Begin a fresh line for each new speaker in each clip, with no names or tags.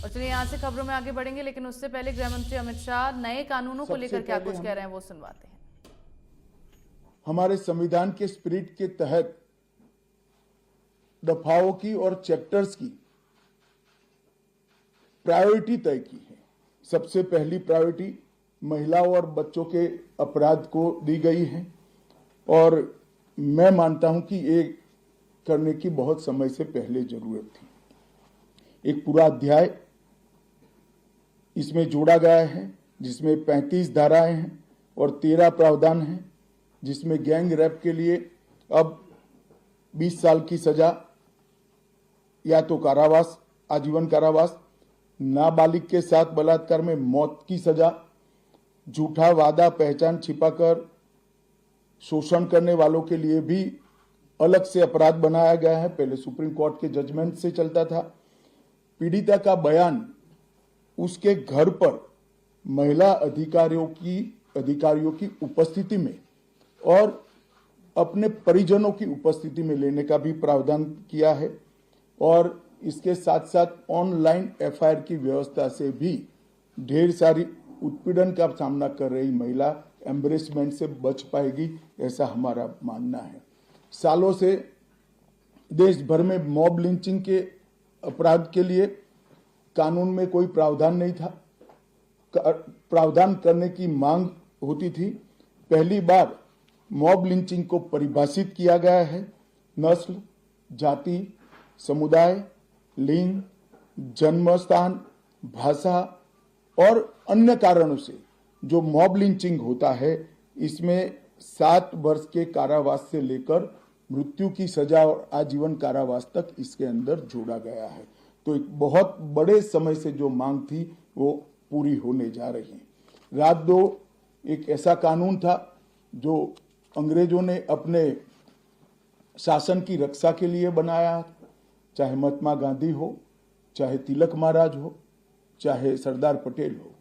और चलिए यहाँ से खबरों में आगे बढ़ेंगे, लेकिन उससे पहले गृह मंत्री अमित शाह नए कानूनों को लेकर क्या कुछ कह रहे हैं वो सुनवाते हैं।
हमारे संविधान के स्पिरिट के तहत दफाओं की और चैप्टर्स की प्रायोरिटी तय की है। सबसे पहली प्रायोरिटी महिलाओं और बच्चों के अपराध को दी गई है और मैं मानता हूं कि ये करने की बहुत समय से पहले जरूरत थी। एक पूरा अध्याय इसमें जोड़ा गया है जिसमें 35 धाराएं हैं और 13 प्रावधान हैं, जिसमें गैंग रेप के लिए अब 20 साल की सजा या तो कारावास, आजीवन कारावास, नाबालिग के साथ बलात्कार में मौत की सजा, झूठा वादा पहचान छिपाकर शोषण करने वालों के लिए भी अलग से अपराध बनाया गया है। पहले सुप्रीम कोर्ट के जजमेंट से चलता था। पीड़िता का बयान उसके घर पर महिला अधिकारियों की उपस्थिति में और अपने परिजनों की उपस्थिति में लेने का भी प्रावधान किया है और इसके साथ साथ ऑनलाइन एफआईआर की व्यवस्था से भी ढेर सारी उत्पीड़न का सामना कर रही महिला एम्बरेसमेंट से बच पाएगी, ऐसा हमारा मानना है। सालों से देश भर में मॉब लिंचिंग के अपराध के लिए कानून में कोई प्रावधान नहीं था। प्रावधान करने की मांग होती थी। पहली बार मॉब लिंचिंग को परिभाषित किया गया है। नस्ल, जाति, समुदाय, लिंग, जन्म स्थान, भाषा और अन्य कारणों से जो मॉब लिंचिंग होता है, इसमें 7 वर्ष के कारावास से लेकर मृत्यु की सजा और आजीवन कारावास तक इसके अंदर जोड़ा गया है। तो एक बहुत बड़े समय से जो मांग थी वो पूरी होने जा रही है। रात 2 एक ऐसा कानून था जो अंग्रेजों ने अपने शासन की रक्षा के लिए बनाया, चाहे महात्मा गांधी हो, चाहे तिलक महाराज हो, चाहे सरदार पटेल हो,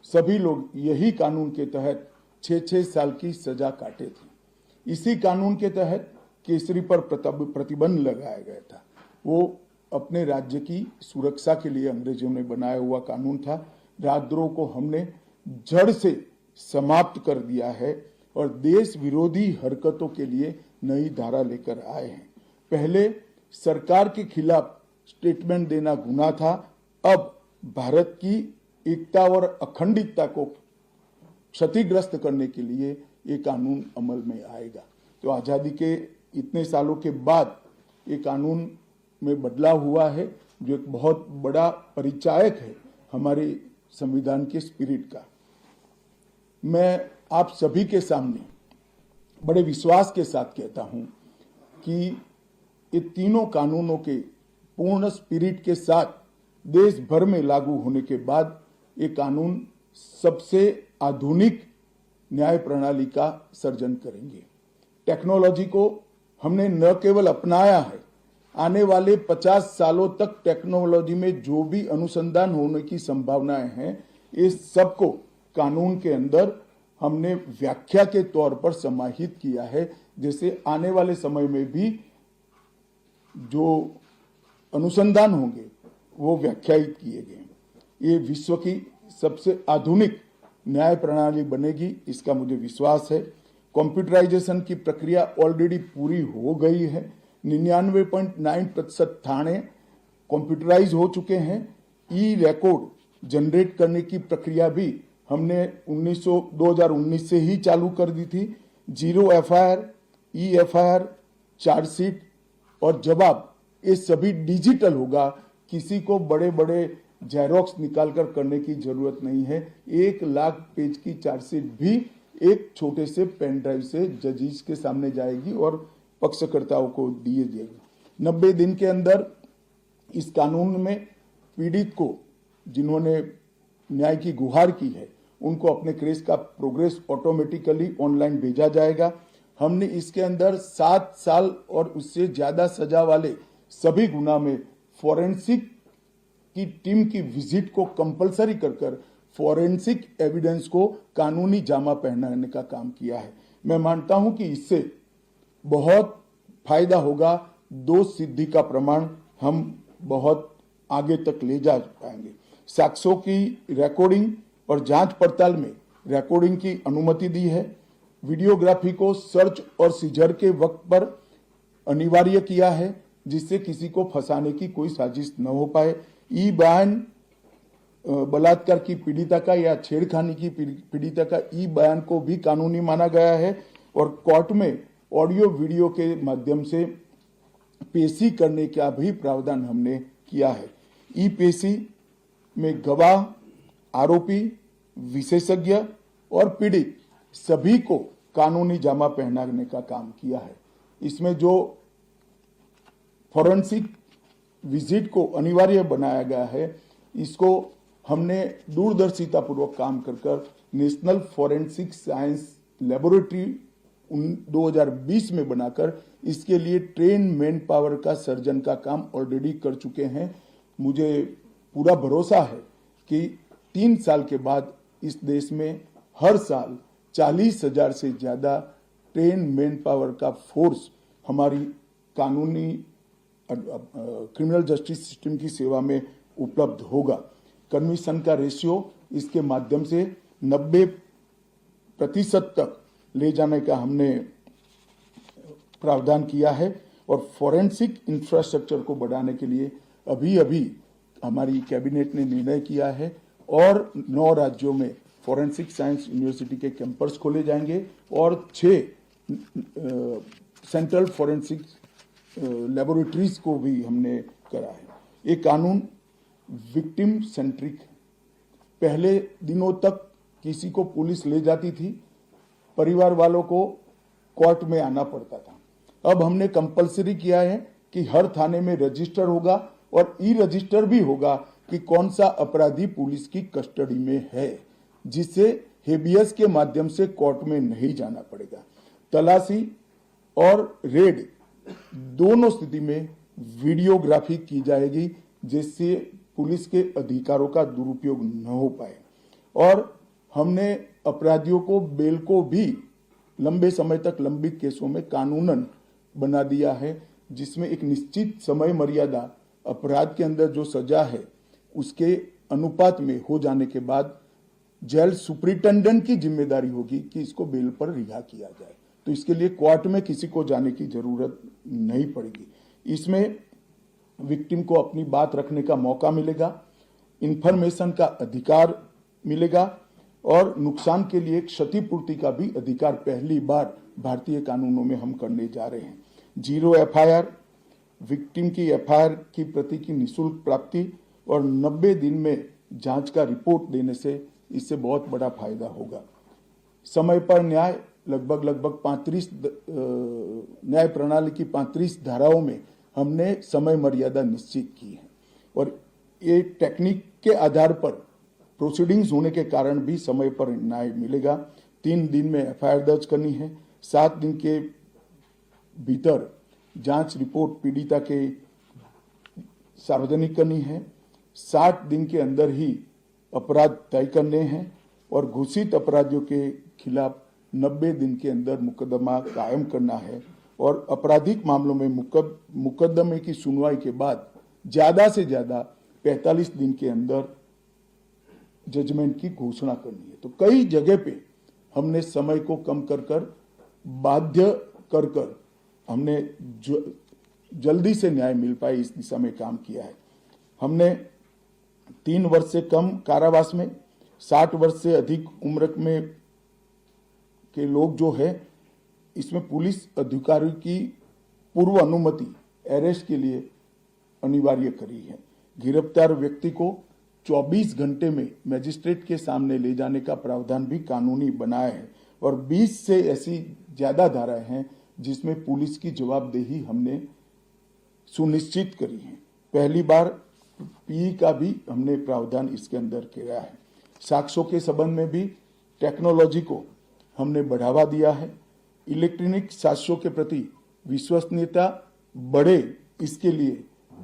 सभी लोग यही कानून के तहत 6-6 साल की सजा काटे थे। इसी कानून के तहत केसरी पर प्रतिबंध लगाया गया था। वो अपने राज्य की सुरक्षा के लिए अंग्रेजों ने बनाया हुआ कानून था। राजद्रोह को हमने जड़ से समाप्त कर दिया है और देश विरोधी हरकतों के लिए नई धारा लेकर आए हैं। पहले सरकार के खिलाफ स्टेटमेंट देना गुनाह था, अब भारत की एकता और अखंडता को क्षतिग्रस्त करने के लिए ये कानून अमल में आएगा। तो आजादी के इतने सालों के बाद ये कानून में बदलाव हुआ है, जो एक बहुत बड़ा परिचायक है हमारे संविधान के स्पिरिट का। मैं आप सभी के सामने बड़े विश्वास के साथ कहता हूं कि ये तीनों कानूनों के पूर्ण स्पिरिट के साथ देश भर में लागू होने के बाद ये कानून सबसे आधुनिक न्याय प्रणाली का सर्जन करेंगे। टेक्नोलॉजी को हमने न केवल अपनाया है, आने वाले 50 सालों तक टेक्नोलॉजी में जो भी अनुसंधान होने की संभावनाएं हैं, इस सबको कानून के अंदर हमने व्याख्या के तौर पर समाहित किया है, जैसे आने वाले समय में भी जो अनुसंधान होंगे वो व्याख्यायित किए गए। ये विश्व की सबसे आधुनिक न्याय प्रणाली बनेगी, इसका मुझे विश्वास है। कंप्यूटराइजेशन की प्रक्रिया ऑलरेडी पूरी हो गई है। 99.9% थाने कंप्यूटराइज हो चुके हैं। ई रिकॉर्ड जनरेट करने की प्रक्रिया भी हमने 2019 से ही चालू कर दी थी। 0 एफआईआर, ई एफआईआर, चार्जशीट और जवाब, ये सभी डिजिटल होगा। किसी को बड़े बड़े जेरोक्स निकालकर करने की जरूरत नहीं है। 1 लाख पेज की चार्जशीट भी एक छोटे से पेन ड्राइव से जजेस के सामने जाएगी और पक्षकर्ताओं को दिए जाएगी। 90 दिन के अंदर इस कानून में पीड़ित को, जिन्होंने न्याय की गुहार की है, उनको अपने केस का प्रोग्रेस ऑटोमेटिकली ऑनलाइन भेजा जाएगा। हमने इसके अंदर 7 साल और उससे ज्यादा सजा वाले सभी गुना में फॉरेंसिक की टीम की विजिट को कंपलसरी कर फॉरेंसिक एविडेंस को कानूनी जामा पहनाने का काम किया है। मैं मानता हूं कि इससे बहुत फायदा होगा। दोष सिद्धि का प्रमाण हम बहुत आगे तक ले जा पाएंगे। साक्ष्यों की रिकॉर्डिंग और जांच पड़ताल में रिकॉर्डिंग की अनुमति दी है। वीडियोग्राफी को सर्च और सीजर के वक्त पर अनिवार्य किया है, जिससे किसी को फंसाने की कोई साजिश न हो पाए। ई बयान बलात्कार की पीड़िता का या छेड़खानी की पीड़िता का ई बयान को भी कानूनी माना गया है और कोर्ट में ऑडियो वीडियो के माध्यम से पेशी करने का भी प्रावधान हमने किया है। ई पेशी में गवाह, आरोपी, विशेषज्ञ और पीड़ित सभी को कानूनी जामा पहनाने का काम किया है। इसमें जो फॉरेंसिक विजिट को अनिवार्य बनाया गया है, इसको हमने दूरदर्शिता पूर्वक काम कर नेशनल फॉरेंसिक साइंस लेबोरेटरी 2020 में बनाकर इसके लिए ट्रेन मैन पावर का सर्जन का काम ऑलरेडी कर चुके हैं। मुझे पूरा भरोसा है कि 3 साल के बाद इस देश में हर साल 40,000 से ज्यादा ट्रेन मैन पावर का फोर्स हमारी कानूनी क्रिमिनल जस्टिस सिस्टम की सेवा में उपलब्ध होगा। कन्विक्शन का रेशियो इसके माध्यम से 90% तक ले जाने का हमने प्रावधान किया है और फॉरेंसिक इंफ्रास्ट्रक्चर को बढ़ाने के लिए अभी हमारी कैबिनेट ने निर्णय किया है और 9 राज्यों में फॉरेंसिक साइंस यूनिवर्सिटी के कैंपस खोले जाएंगे और 6 सेंट्रल फॉरेंसिक लेबोरेटरीज को भी हमने करा है। ये कानून विक्टिम सेंट्रिक है। पहले दिनों तक किसी को पुलिस ले जाती थी, परिवार वालों को कोर्ट में आना पड़ता था। अब हमने कंपलसरी किया है कि हर थाने में रजिस्टर होगा और ई रजिस्टर भी होगा कि कौन सा अपराधी पुलिस की कस्टडी में है, जिससे हेबियस के माध्यम से कोर्ट में नहीं जाना पड़ेगा। तलाशी और रेड दोनों स्थिति में वीडियोग्राफी की जाएगी, जिससे पुलिस के अधिकारों का दुरुपयोग न हो पाए। और हमने अपराधियों को बेल को भी लंबे समय तक लंबित केसों में कानूनन बना दिया है, जिसमें एक निश्चित समय मर्यादा अपराध के अंदर जो सजा है उसके अनुपात में हो जाने के बाद जेल सुपरिटेंडेंट की जिम्मेदारी होगी कि इसको बेल पर रिहा किया जाए। तो इसके लिए कोर्ट में किसी को जाने की जरूरत नहीं पड़ेगी। इसमें विक्टिम को अपनी बात रखने का मौका मिलेगा, इंफॉर्मेशन का अधिकार मिलेगा और नुकसान के लिए क्षतिपूर्ति का भी अधिकार पहली बार भारतीय कानूनों में हम करने जा रहे हैं। 0 FIR, विक्टिम की FIR की प्रति की निःशुल्क प्राप्ति और 90 दिन में जांच का रिपोर्ट देने से इससे बहुत बड़ा फायदा होगा। समय पर न्याय लगभग 35 न्याय प्रणाली की 35 धाराओं में हमने समय मर्यादा निश्चित की है और ये टेक्निक के आधार पर प्रोसीडिंग्स होने के कारण भी समय पर न्याय मिलेगा। 3 दिन में FIR दर्ज करनी है, 7 दिन के भीतर जांच रिपोर्ट पीड़िता के सार्वजनिक करनी है, 60 दिन के अंदर ही अपराध तय करने हैं और घोषित अपराधियों के खिलाफ 90 दिन के अंदर मुकदमा कायम करना है और आपराधिक मामलों में मुकदमे की सुनवाई के बाद ज्यादा से ज्यादा 45 दिन के अंदर जजमेंट की घोषणा करनी है। तो कई जगह पे हमने समय को कम कर बाध्य कर हमने जल्दी से न्याय मिल पाए इस दिशा में काम किया है। हमने 3 वर्ष से कम कारावास में 60 वर्ष से अधिक उम्र में के लोग जो है, इसमें पुलिस अधिकारी की पूर्व अनुमति अरेस्ट के लिए अनिवार्य करी है। गिरफ्तार व्यक्ति को 24 घंटे में मजिस्ट्रेट के सामने ले जाने का प्रावधान भी कानूनी बनाया है और 20 से ऐसी ज्यादा धाराएं हैं जिसमें पुलिस की जवाबदेही हमने सुनिश्चित करी है। पहली बार पीई का भी हमने प्रावधान इसके अंदर किया है। साक्ष्यों के संबंध में भी टेक्नोलॉजी को हमने बढ़ावा दिया है। इलेक्ट्रॉनिक साक्ष्यों के प्रति विश्वसनीयता बढ़े, इसके लिए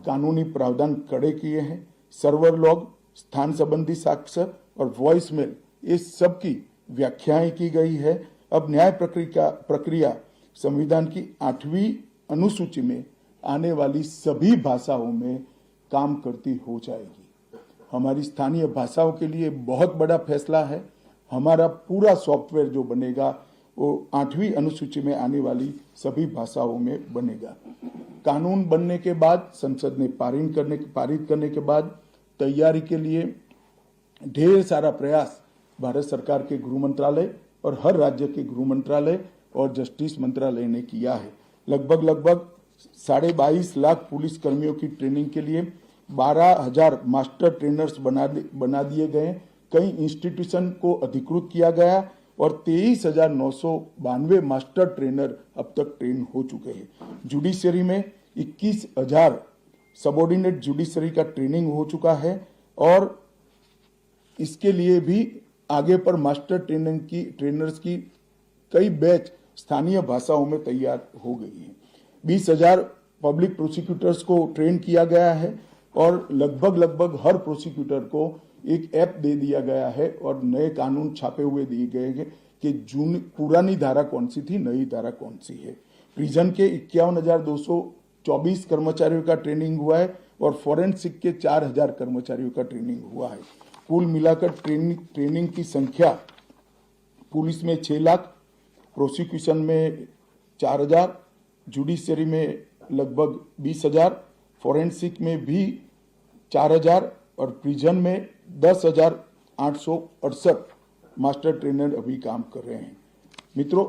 कानूनी प्रावधान कड़े किए हैं। सर्वर लॉग, स्थान संबंधी साक्ष्य और वॉइस मेल, ये सब की व्याख्याएं की गई है। अब न्याय प्रक्रिया संविधान की 8वीं अनुसूची में आने वाली सभी भाषाओं में काम करती हो जाएगी। हमारी स्थानीय भाषाओं के लिए बहुत बड़ा फैसला है। हमारा पूरा सॉफ्टवेयर जो बनेगा वो 8वीं अनुसूची में आने वाली सभी भाषाओं में बनेगा। कानून बनने के बाद, संसद ने पारित करने के बाद तैयारी के लिए ढेर सारा प्रयास भारत सरकार के गृह मंत्रालय और हर राज्य के गृह मंत्रालय और जस्टिस मंत्रालय ने किया है। लगभग 22.5 लाख पुलिस कर्मियों की ट्रेनिंग के लिए 12,000 मास्टर ट्रेनर्स बना दिए गए। कई इंस्टीट्यूशन को अधिकृत किया गया और 23,992 मास्टर ट्रेनर अब तक ट्रेन हो चुके हैं। जुडिशरी में 21,000 सबऑर्डिनेट जुडिशरी का ट्रेनिंग हो चुका है और इसके लिए भी आगे पर मास्टर ट्रेनर्स की कई बैच स्थानीय भाषाओं में तैयार हो गई है। 20,000 पब्लिक प्रोसिक्यूटर्स को ट्रेन किया गया है और लगभग हर प्रोसिक्यूटर को एक ऐप दे दिया गया है और नए कानून छापे हुए दिए गए हैं कि पुरानी धारा कौन सी थी, नई धारा कौन सी है। प्रिजन के 51,224 कर्मचारियों का ट्रेनिंग हुआ है और फॉरेंसिक के 4,000 कर्मचारियों का ट्रेनिंग हुआ है। कुल मिलाकर ट्रेनिंग की संख्या पुलिस में 6 लाख, प्रोसिक्यूशन में 4,000, जुडिशरी में लगभग 20,000, फॉरेंसिक में भी 4,000 और प्रिजन में 10,868 मास्टर ट्रेनर अभी काम कर रहे हैं। मित्रों,